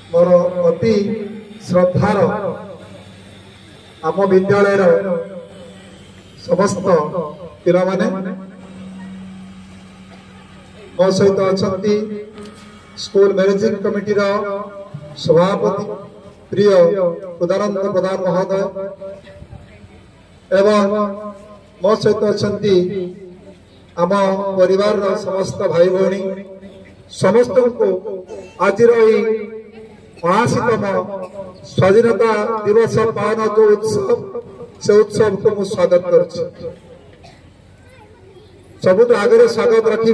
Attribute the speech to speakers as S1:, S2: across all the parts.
S1: मोर अति श्रद्धार आम विद्यालय समस्त पिला माने मो सहित अच्छा स्कूल मैनेजिंग कमिटी सभापति प्रिय उदानंद प्रधान महोदय एवं मो सहित अच्छा आम परिवार समस्त भाई भौणी समस्त को आज 79तम स्वाधीनता दिवस पालन जो उत्सव से उत्सव को मुझे स्वागत कर सबुठ आगे स्वागत रखी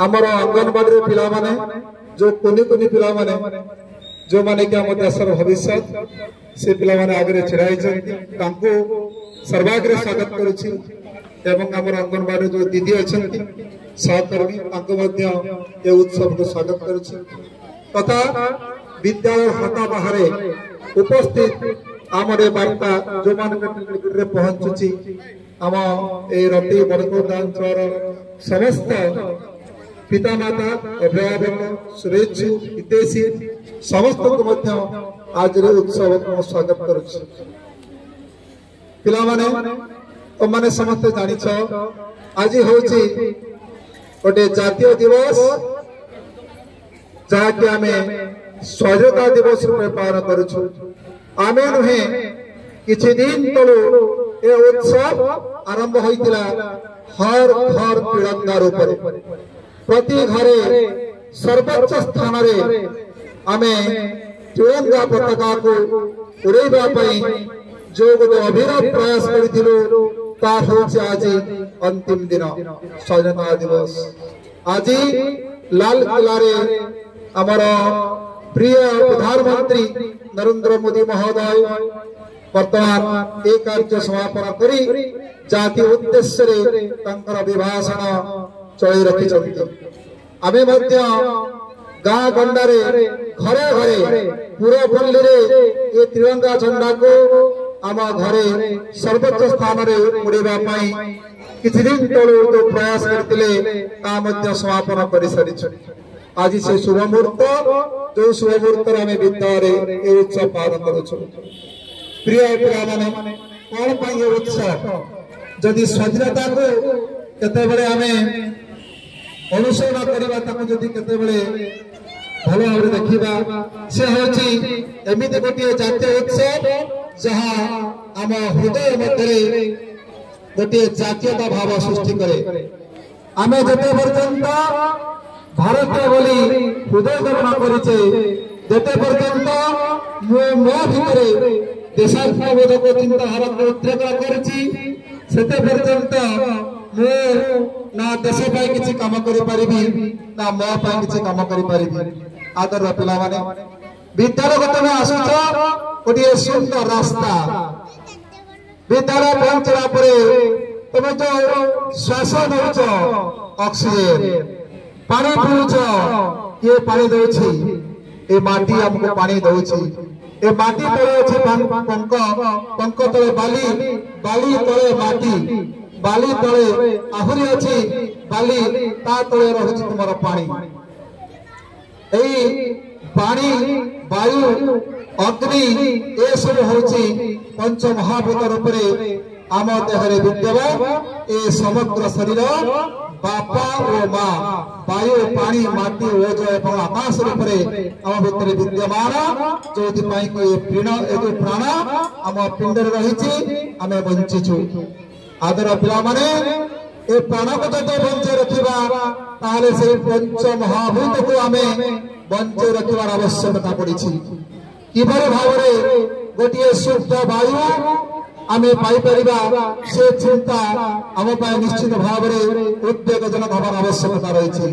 S1: आमर अंगनवाड़ी पिला माने जो कुनि कुनि पिला माने जो माने कि आम देशर भविष्य से पिला माने आगे छिड़ाई सर्वाग्रे स्वागत करुच्ची एवं आमर अंगनवाड़ी जो दीदी अच्छा सहकर्मी ये उत्सव को स्वागत करुच्ची तथा विद्यालय हाता बाहर उपस्थित आमर वार्ता जो मान पहुंचुची आम ए रटी बड़कोट अंचल समस्त पितामाता अभिभावक शुभेच्छु हितैषी समस्त को आज उत्सव को स्वागत करुच्ची पिला माने तुमने समस्त जानिछ आज होची गोटे जातीय दिवस जहाँकि आम स्वाधीनता दिवस रूपे पालन करुछु आमे नुहे किछि दिन तलु ए उत्सव आरंभ होइतिला हर घर तिरंगा रूपे प्रति घरे सर्वोच्च स्थान रे आमे तिरंगा पताका को उड़ेबा पई जो गोटे अभिनव प्रयास करिथिलु तार होछि आज अंतिम दिन स्वाधीनता दिवस आज लाल किला रे आमर प्रिय प्रधानमंत्री नरेंद्र मोदी महोदय वर्तमान एक कार्य समापन करी जाति उद्देश्य रे तंकर अभिभाषण चली रखी आमे मध्य गाँ गंडारे घरे घरे पूरा पल्ली रे ये तिरंगा झंडा को आम घरे सर्वोच्च स्थान रे उड़ेबा पई किछि दिन तळु जो प्रयास करथिले ता मध्य समापन करि सारिछु आज से शुभ मुहूर्त जो शुभ मुहूर्त आम विद्यालय ये उत्सव पालन करुछु प्रिय पिला माने कोन पई ये उत्सव जदि स्वाधीनता को केते बेले आमे अनुसरण करबा ताको जदि केते बेले भलो भाव देखा से होची एमिति गोटे जातीय उत्सव जहाँ आम हृदय मध्य गोटे जातीयता भाव सृष्टि करे आमे जते पर्यंत भारतीय बोली हृदय गणना करिचे जते पर्यंत मो भितरे देशात्मबोधक चिंताधारा को उद्रेक करछि सेते पर्यंत मो ना देश पाई किछि काम करि परिबि ना मो पाई किछि काम करि परिबि आदर पिला माने विद्यालय को तुम आसुच गोटे सुंदर रास्ता विद्यालय पहुंचला तुम जो श्वास नौच ऑक्सीजन पानी पीऊच किए पानी दौची ए माटी हमको पानी दौची ए माटी तले अच्छे पंक पंक तले बाली बाली तले माटी बाली तले आहुरी अच्छी बाली ता तले रहुची तुमर पानी पानी वायु अग्नि ये सब होची पंच महाभूत रूप आम देह विद्यमान ए समग्र शरीर बापा और माँ वायु पानी माटी ओज एवं आकाश रूप आम भितर विद्यमान जो प्राण आम पिंड रही आम बंचीचु आदर पिला माने ए प्राण को जो बंचे रखा ताले से पंच महाभूत को आम बंचे रखार आवश्यकता पड़ी किभली भाव गोटे शुद्ध वायु आमे पाई परिबा से चिंता आम निश्चित भाव उद्वेगजनक हमार आवश्यकता रही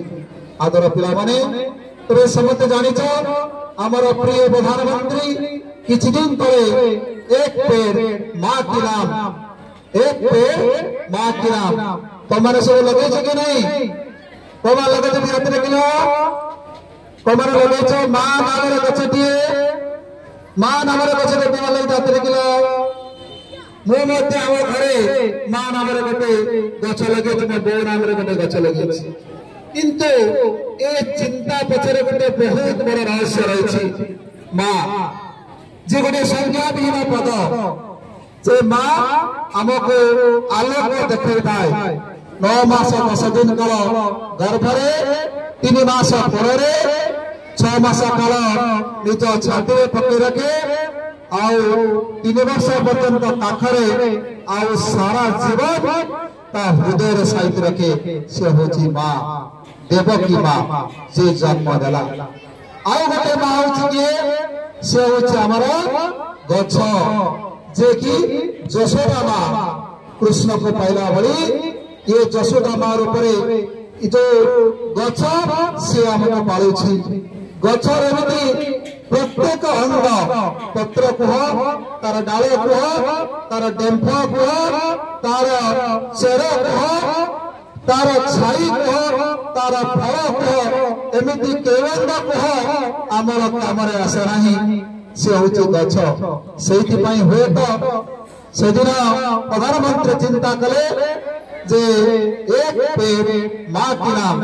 S1: आदर पिला माने तबे समस्त जानिछ आमर प्रिय प्रधानमंत्री किछि दिन तले एक पेड़ माँ की नाम एक पेड़ माँ की नाम तुमने सब लगे कि नहीं कमा लगे हाथ देखिल तुमने लगे माँ नाम गछटिए माँ नाम गछटे हाथ देखिल मुझे आम घरे माँ नाम गोटे गछ लगे तुम बो नाम गोटे गछ लगे किंतु ए चिंता पछरे गोटे बहुत बड़ रहस्य रही माँ जे गोटे संज्ञा विहीन पद जे माँ आमको आलोक देखा थाए 9 मास 10 दिन काल गर्भरे 3 मास पर 6 मास काल निज छाती पकड़ रखे आउ 3 वर्ष पर्यंत पाखरे आउ सारा जीवन ता हृदय सहित रखे से होची माँ देवकी माँ से जन्म देला आउ गोटे माँ होची से होची हमर गछ जे कि जशोदा माँ कृष्ण को पाइला भली ये जशोदा माँ रूपरे जो गछ से हमको पालुछि गछर एमती प्रत्येक अंग पत्र कह तार डाल कह तार डेम्फ कह तार चेर कह तार छाई कह तार फल कह एमती केवंद कह आमर काम आसे ना से हूँ गछ से हुए तो से दिन प्रधानमंत्री चिंता कले जे एक पेड़ माँ की नाम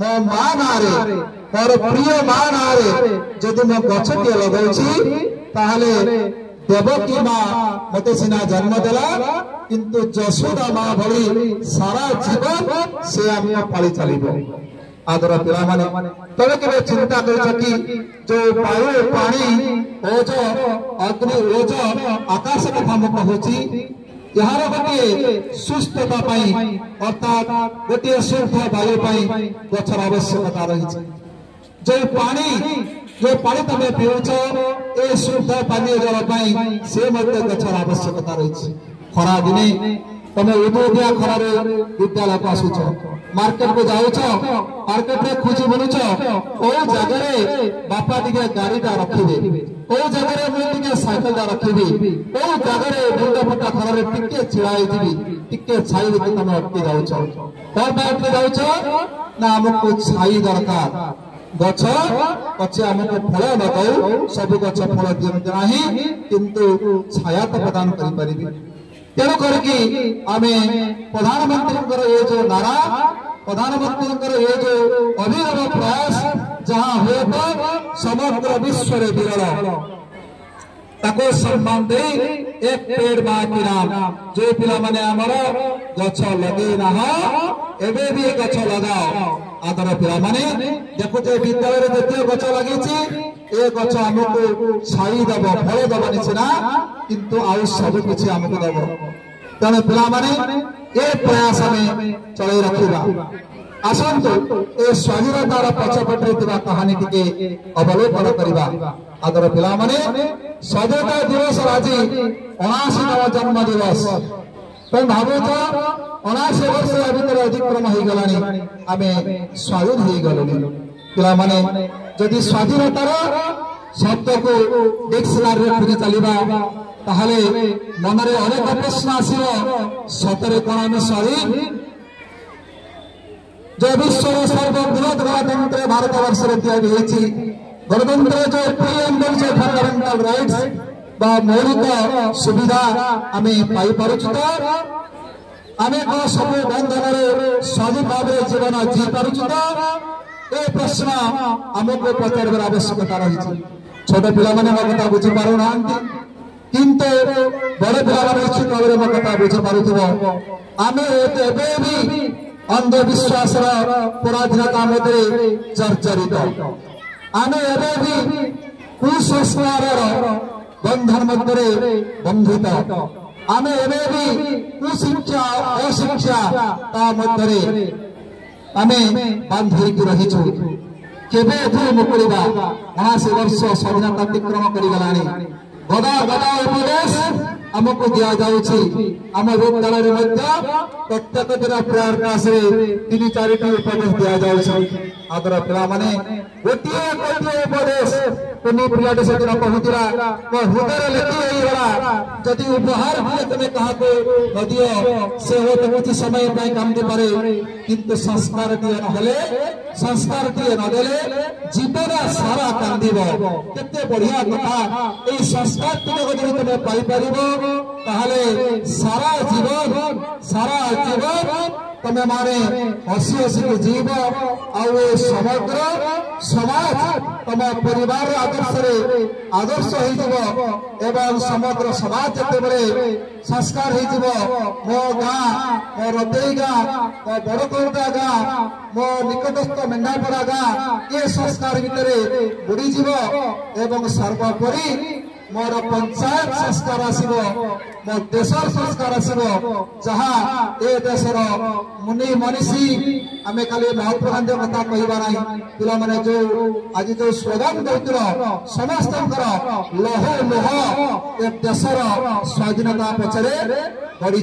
S1: मो माँ ना रे मोर प्रिय माँ ना रे जदि मो गछटे लगाउछि ताहले देवकी माँ मते सिना जन्म देला किंतु जशोदा माँ भली सारा जीवन से आम पाली चलिबो आदर पिला माने तबे केबे चिंता कर कि जो वायु पानी ओज अग्नि ओज आकाश कथा म कहूछि यार गोटे सुस्थता अर्थात गोटे शुद्ध वायु गछर आवश्यकता रही जो पानी तुम पीऊच ए शुद्ध पानीय जल से गछर आवश्यकता रही खरा दिने तुम उदुदिया खरार विद्यालय को आसुच मार्केट को जाऊच मार्केट में खोजी बुलुच ओ जगह बापा टिके गाड़ीटा रखिबे ओ जगह मुझे साइकेल रखिबी ओ जगह मुंड फटा खरार टिके छिड़ाई टिके छाई तुम अटकी जाऊच कौन अटकी जाऊच ना आमको छाई दरकार गछ पचे आमको फल लगाऊ सब गछ फल दियंत नाही किंतु छाया तो प्रदान करि परिबे तेणु करके आमे प्रधानमंत्री ये जो नारा प्रधानमंत्री ये जो अभिनव प्रयास जहाँ हुए तो समग्र विश्व विरल ताको सम्मान दे एक पेड़ माँ की नाम जो पिला माने आमर गछ लगे ना एबे भी गछ लगाओ आदर पिला माने देखुते विद्यालय जतिय गछ लगी ए गछ आमको छाई दब फल दबनी सिना किंतु आउ सब किछि आमको दब तेणु पिला माने ए प्रयास आमे चलाई रखिबा आसंतु ए स्वाधीनतार पछपटे थिबा कहानी टिके अवलोकन करिबा आदर पिला माने स्वाधीनता दिवस आज 79 जन्म दिवस तुम भावुच 79 वर्ष भीतर अतिक्रम हो गलानी आमे स्वाधीन हो गलुनी पिला माने जदि स्वाधीनतार शब्द को डिक्शनरी खोजी चलिबा ताहले मनरे अनेक प्रश्न आसिबो सतरे कोन आमे स्वाधीन जो विश्व सर्वबृहत गणतंत्र भारत वर्ष रे गणतंत्र जो प्रियम्बल जो फंडामेंटल राइट्स बा मौलिक सुविधा आमे पाई पारुछु तो आमे को सब बंधन स्वाधीन भाव जीवन जी पारुछु तो ए प्रश्न आमको पचार आवश्यकता रही छोट पिला माने मो कथा बुझी पारु ना किंतु बड़ पिला माने निश्चित भाव मो कथा बुझी पारुथिबो आमे एबे भी अंधविश्वास पराधीनता मध्य जर्जरित आमे एबे भी कुसंस्कार बंधन मध्य बंधित आमे एबे भी कुशिक्षा अशिक्षा ता मध्य आमे बांधि रही केबे मुकुड़ा 79 वर्ष स्वाधीनता अतिक्रम कर गदा गदा उपदेश आमको दिया जाउछि आम विद्यालय प्रत्येक दिन प्रयास 3-4 उपदेश दिया जाउछि आदर पिला माने गोटे गोटे उपदेश तुम पिलाटे से दिन कहूला मो हृदय लिखि गला जदि उपहार दिए तुम कहा नदियो से हो तो कुछ समय काम दे पारे किंतु संस्कार दिए नदेले जीवन सारा कांदिब केते बढ़िया कथा ए संस्कार तुमको जदि तुम पाई परिबो ताहले सारा जीवन तुम माने हसी हसी जीव आउ समग्र समाज तुम परिवार आदर्श एवं समग्र समाज जिते संस्कार मो गाँ मो रतेई गाँ मो बड़कौटा गाँ मो निकटस्थ मेंढापड़ा गाँ ये संस्कार भितर बुड़ीज एवं सर्वोपरि मोर पंचायत संस्कार आसब मो देशर संस्कार आसब जहाँ ए देशर मुनि मनीषी आम खाली महात्मा गांधी कथा कहवा ना पिला माने जो आज जो स्लोगान दौर समस्त लौह लोह ए देशर स्वाधीनता पचरे बढ़ी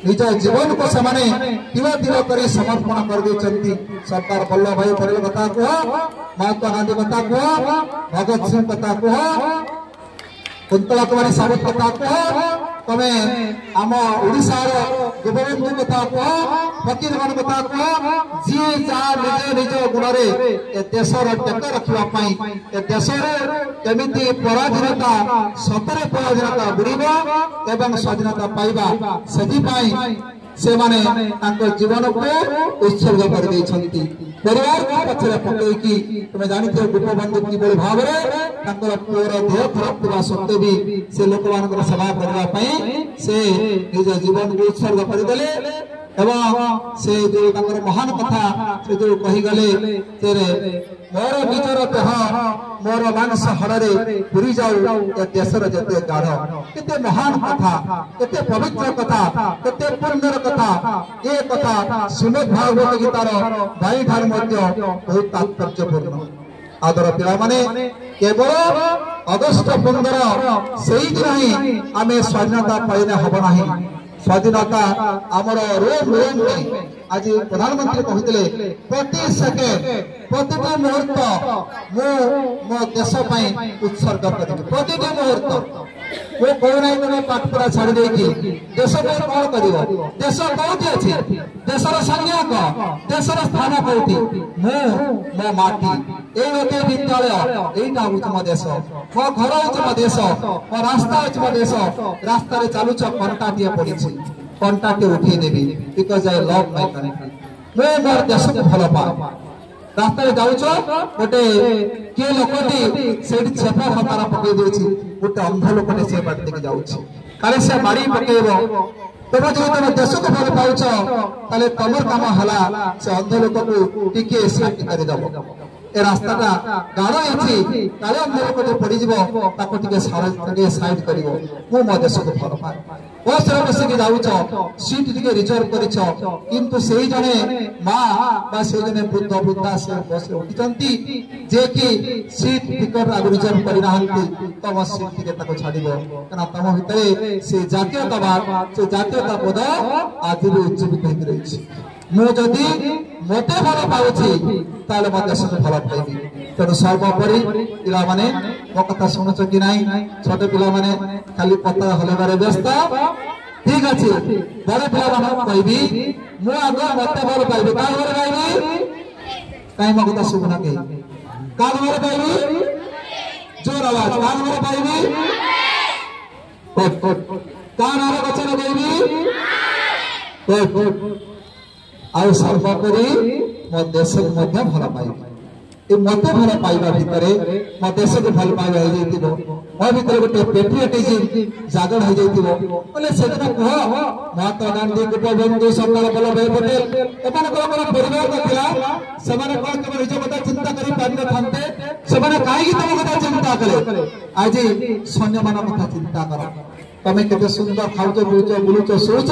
S1: निज जीवन को समाने तिल तिल कर समर्पण कर सरदार वल्लभ भाई पटेल कथा कह महात्मा गांधी कथा कह भगत सिंह कथा कह कुंतला कुमारी सावत कथा कह तमे आम ओडिशार गोपबंधु कथा कह फकीर मान कथा कह जी जा निज निज गुण ए देशर टेक रखा ए देशर केमिति पराधीनता सतरे पराधीनता बुड़ीब एवं स्वाधीनता पाइबा से माने जीवन को उत्सर्ग कर परिवार को पछरे पकईकी तुम जानते गोपबंधु किभली भाव में पुअर देह खराब था सत्वे भी से लोक मान सेवा करने से निज जीवन को उत्सर्ग करदे एवं से जो महान कथा से जो कहीगले मोर निजर देह मोर मानस हड़े पूरी जाऊ देशर जिते गाढ़ केते महान कथा केते पवित्र कथा केते पुण्यर कथा ये कथा श्रीमद् भागवत गीतार भाई ठार बहुत तात्पर्यपूर्ण आदर पिला माने केवल अगस्ट 15 से दिन ही आम स्वाधीनता पाइने हम ना स्वाधीनता आमर रोम रोम में आज प्रधानमंत्री कहते प्रति सेकेंड प्रति मुहूर्त मो देश उत्सर्ग कर प्रति मुहूर्त वो कहना तुम पाठ पढ़ा छाड़ी देश कौन कर देश कौटी अच्छी देशर संज्ञा कह देशर स्थान कौटी मो माटी ये गोटे विद्यालय यहीटा हूँ मो देश मो घर हूँ मो देश मो रास्ता हूँ मो देश रास्तार चलुच कंटाटे पड़ी कंटाटे उठे देवी because I love my country मैं मोर देश को भल पाए रास्ता जाऊच गोटे किए लोकटी से छेपा खतारा पकई दे गोटे अंध लोकटे से बाटे के जाऊँ काले से मारी पकेब तुम जो तुम देश को भल पाच ताले तुमर काम है से अंध लोक को टिके सेट करदेव ए रास्ताटा गाढ़ अच्छी काले अंध लोकटे पड़ज साइड कर मो देश को भल पाए बस बसिक जाऊच सीट टे रिजर्व कर से जने माँ से जने वृद्ध वृद्धा से बस उठी जे कि सीट टिकट आगे रिजर्व करना तुम सीट टे छाड़ क्या तुम भितर से जातीयतावाद से जातीयता बोध आज भी उज्जीवित हो रही मुझे मत भल पाऊँगी ताले मो देश को भल पाइबी तेणु सर्वोपरि पिला माने मो कथा शुणुच कि ना छोट पिला माने खाली पता हलबार व्यस्त ठीक अच्छे बड़ पिला कहबी मु आग मत भल पाइबी क्या भल पाइबी कहीं मो कथा शुभुना कहीं क्या भल पाइबी जोर आवाज क्या भल पाइबी क्या नार वचन कहबी आउ सर्वोपरि मो देश को भल पाइबी मत भल पाइबा भितर मो देश को भल पाइबा हो मो भर गोटे पेट्रियटिज्म जागरण हो जाइए से कह महात्मा गांधी गोपबंधु सरदार वल्लभ भाई पटेल एम परिवार था से कौन निज कथा चिंता कर कहीं तुम कथा चिंता कले आज सैन्य मान कथा चिंता कर तमें केते सुंदर खाऊच पीऊच बुलुच शोच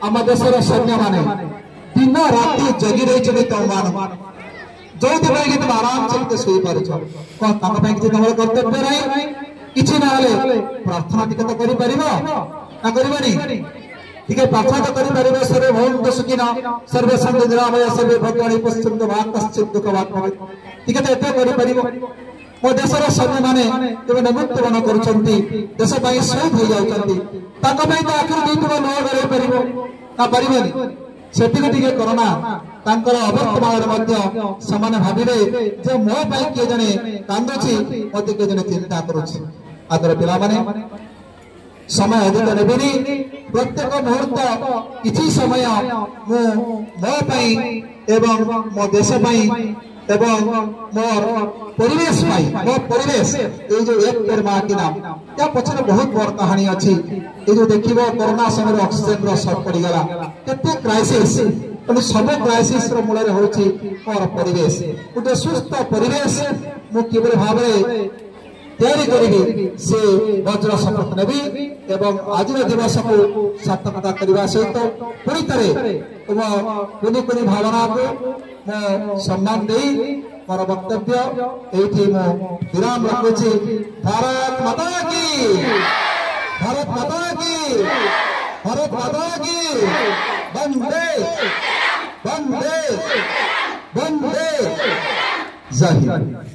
S1: आम देशर सैन्य माने दिन राति जगी रही तुम मान जो तुम आराम से शोई पार कौन तुम कर्तव्य ना कि ना प्रार्थना टी तो कर प्रार्थना तो कर सर्वे भवन्तु सुखिनः सर्वे सन्तु निरामया सर्वे भद्राणि पश्यन्तु मा कश्चित् दुःखभाग् भवेत् ठीक है एते करि मो देशर सैन्य माने निमंत्रण करुछंती देश शहीद हो जाउछंती ताको पई तो आखिर दीपक न गरे परिबो ना परिबेनी सेटिके टिके कोरोना तांकर अवर्तमान समान भाविले जे मो पाई किए जने कांदुची मते किए जने चिंता करुछि आदर पिला माने समय अधिक नेबिनी प्रत्येक मुहूर्त किछि समय मो पाई एवं मो देश पाई এবং মোর পরিবেশ পাই মো পরিবেশ এই যে এক পের মা কি নাম তা পছরে বহুত বড় কাহিনী আছে এই যে দেখিব করোনা সময় অক্সিজেন র শর্ট পড়ি গলা কেতে ক্রাইসিস তেমন সব ক্রাইসিস র মূଳରେ হচ্ছে মোর পরিবেশ গোটে সুস্থ পরিবেশ মু কিভাবে ভাবে তৈরি করিবি সে বজ্র শপথ নেবি এবং আজির দিবসକୁ সার্থকতা କରିବା সহিত পুଣି ଥରେ ତୁମ କୁନି କୁନି ଭାବନାକୁ ମୁଁ ସମ୍ମାନ ଦେଇ ମୋର ବକ୍ତବ୍ୟ ଏଇଠି ମୁଁ ବିରାମ ରଖୁଛି। ଭାରତ ମାତା କି ଭାରତ ମାତା କି ଭାରତ ମାତା କି ବନ୍ଦେ ବନ୍ଦେ ବନ୍ଦେ ଜୟ ହିନ୍ଦ।